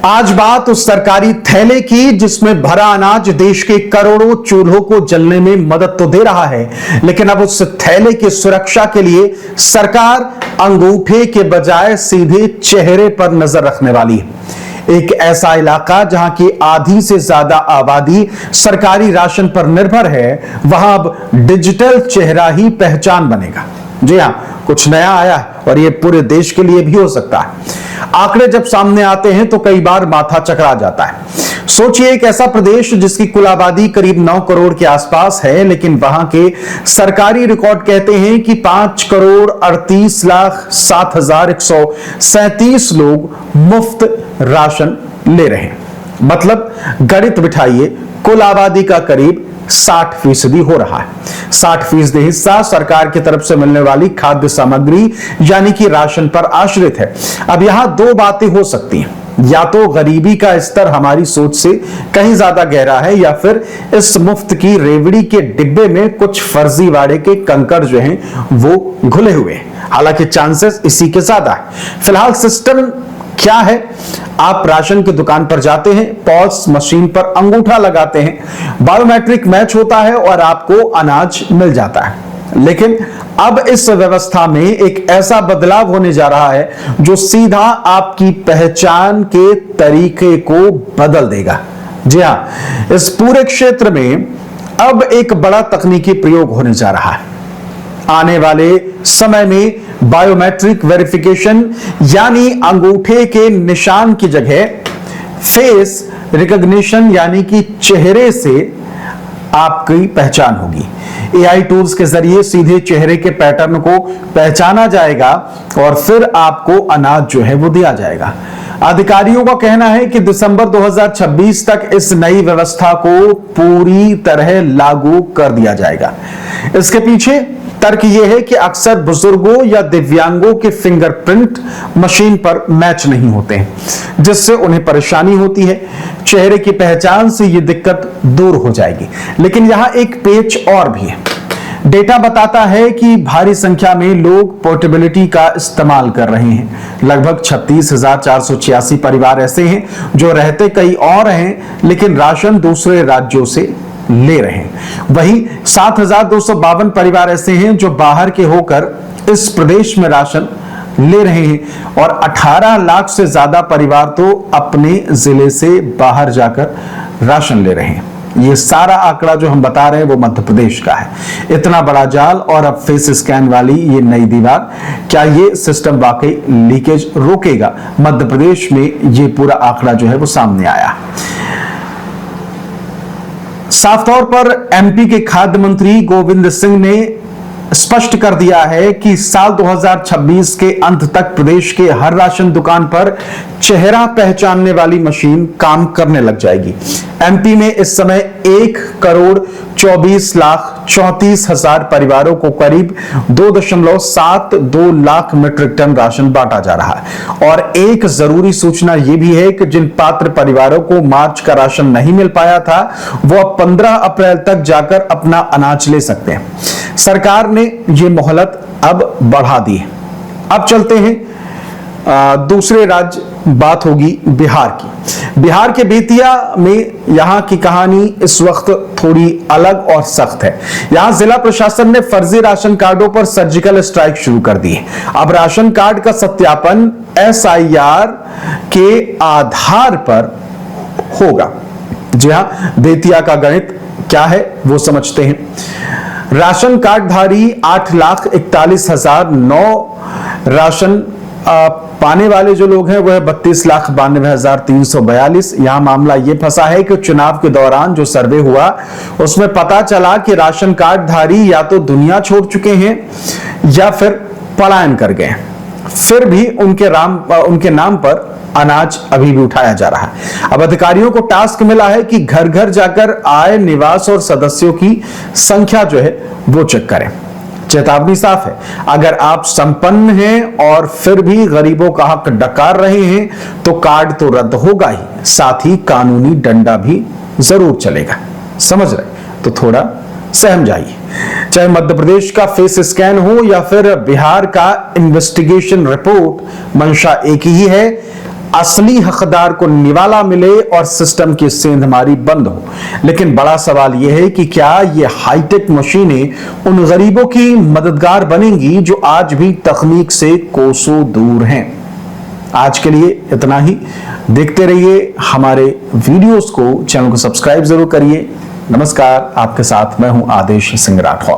आज बात उस सरकारी थैले की जिसमें भरा अनाज देश के करोड़ों चूल्हों को जलने में मदद तो दे रहा है, लेकिन अब उस थैले की सुरक्षा के लिए सरकार अंगूठे के बजाय सीधे चेहरे पर नजर रखने वाली है। एक ऐसा इलाका जहां की आधी से ज्यादा आबादी सरकारी राशन पर निर्भर है, वहां अब डिजिटल चेहरा ही पहचान बनेगा। जी हां, कुछ नया आया है और यह पूरे देश के लिए भी हो सकता है। आंकड़े जब सामने आते हैं तो कई बार माथा चकरा जाता है। सोचिए, एक ऐसा प्रदेश जिसकी कुल आबादी करीब 9 करोड़ के आसपास है, लेकिन वहां के सरकारी रिकॉर्ड कहते हैं कि 5,38,07,137 लोग मुफ्त राशन ले रहे हैं। मतलब गणित बिठाइए, कुल आबादी का करीब 60% हो रहा है। 60% हिस्सा सरकार की तरफ से मिलने वाली खाद्य सामग्री यानी कि राशन पर आश्रित है। अब यहां दो बातें हो सकती हैं, या तो गरीबी का स्तर हमारी सोच से कहीं ज्यादा गहरा है, या फिर इस मुफ्त की रेवड़ी के डिब्बे में कुछ फर्जीवाड़े के कंकड़ जो हैं वो घुले हुए हैं। हालांकि चांसेस इसी के ज्यादा है। फिलहाल सिस्टम क्या है? आप राशन की दुकान पर जाते हैं, पॉस मशीन पर अंगूठा लगाते हैं, बायोमेट्रिक मैच होता है और आपको अनाज मिल जाता है। लेकिन अब इस व्यवस्था में एक ऐसा बदलाव होने जा रहा है जो सीधा आपकी पहचान के तरीके को बदल देगा। जी हां, इस पूरे क्षेत्र में अब एक बड़ा तकनीकी प्रयोग होने जा रहा है। आने वाले समय में बायोमेट्रिक वेरिफिकेशन यानी अंगूठे के निशान की जगह फेस रिकॉग्निशन यानी कि चेहरे से आपकी पहचान होगी। एआई टूल्स के जरिए सीधे चेहरे के पैटर्न को पहचाना जाएगा और फिर आपको अनाज जो है वो दिया जाएगा। अधिकारियों का कहना है कि दिसंबर 2026 तक इस नई व्यवस्था को पूरी तरह लागू कर दिया जाएगा। इसके पीछे तर्क यह है कि अक्सर बुजुर्गों या दिव्यांगों के फिंगरप्रिंट मशीन पर मैच नहीं होते हैं, जिससे उन्हें परेशानी होती है। चेहरे की पहचान से यह दिक्कत दूर हो जाएगी, लेकिन यहां एक पेच और भी है। डेटा बताता है कि भारी संख्या में लोग पोर्टेबिलिटी का इस्तेमाल कर रहे हैं। लगभग 36,486 परिवार ऐसे हैं जो रहते कई और हैं, लेकिन राशन दूसरे राज्यों से ले रहे हैं। वहीं 7,252 परिवार ऐसे हैं जो बाहर के होकर इस प्रदेश में राशन ले रहे हैं और 18 लाख से ज्यादा परिवार तो अपने जिले से बाहर जाकर राशन ले रहे हैं। ये सारा आंकड़ा जो हम बता रहे हैं वो मध्य प्रदेश का है। इतना बड़ा जाल और अब फेस स्कैन वाली ये नई दीवार, क्या ये सिस्टम वाकई लीकेज रोकेगा? मध्य प्रदेश में ये पूरा आंकड़ा जो है वो सामने आया। साफ तौर पर एमपी के खाद्य मंत्री गोविंद सिंह ने स्पष्ट कर दिया है कि साल 2026 के अंत तक प्रदेश के हर राशन दुकान पर चेहरा पहचानने वाली मशीन काम करने लग जाएगी। एमपी में इस समय 1,24,34,000 परिवारों को करीब 2.72 लाख मीट्रिक टन राशन बांटा जा रहा है। और एक जरूरी सूचना यह भी है कि जिन पात्र परिवारों को मार्च का राशन नहीं मिल पाया था, वो अब 15 अप्रैल तक जाकर अपना अनाज ले सकते हैं। सरकार ने यह मोहलत अब बढ़ा दी है। अब चलते हैं दूसरे राज्य, बात होगी बिहार की। बिहार के बेतिया में यहां की कहानी इस वक्त थोड़ी अलग और सख्त है। यहां जिला प्रशासन ने फर्जी राशन कार्डों पर सर्जिकल स्ट्राइक शुरू कर दी है। अब राशन कार्ड का सत्यापन SIR के आधार पर होगा। जी हां, बेतिया का गणित क्या है वो समझते हैं। राशन कार्डधारी 8,41,009 राशन पाने वाले जो लोग हैं वह 32,92,342। यहां मामला यह फंसा है कि चुनाव के दौरान जो सर्वे हुआ उसमें पता चला कि राशन कार्डधारी या तो दुनिया छोड़ चुके हैं या फिर पलायन कर गए, फिर भी उनके नाम पर अनाज अभी भी उठाया जा रहा है। अब अधिकारियों को टास्क मिला है कि घर घर जाकर आय, निवास और सदस्यों की संख्या जो है वो चेक करें। चेतावनी साफ है, अगर आप संपन्न हैं और फिर भी गरीबों का हक डकार रहे हैं तो कार्ड तो रद्द होगा ही, साथ ही कानूनी डंडा भी जरूर चलेगा। समझ रहे? तो थोड़ा सहम जाइए। चाहे मध्य प्रदेश का फेस स्कैन हो या फिर बिहार का इन्वेस्टिगेशन रिपोर्ट, मंशा एक ही है, असली हकदार को निवाला मिले और सिस्टम की सेंधमारी बंद हो। लेकिन बड़ा सवाल यह है कि क्या ये हाईटेक मशीनें उन गरीबों की मददगार बनेंगी जो आज भी तकनीक से कोसों दूर हैं। आज के लिए इतना ही। देखते रहिए हमारे वीडियोस को, चैनल को सब्सक्राइब जरूर करिए। नमस्कार, आपके साथ मैं हूं आदेश सिंह राठौर।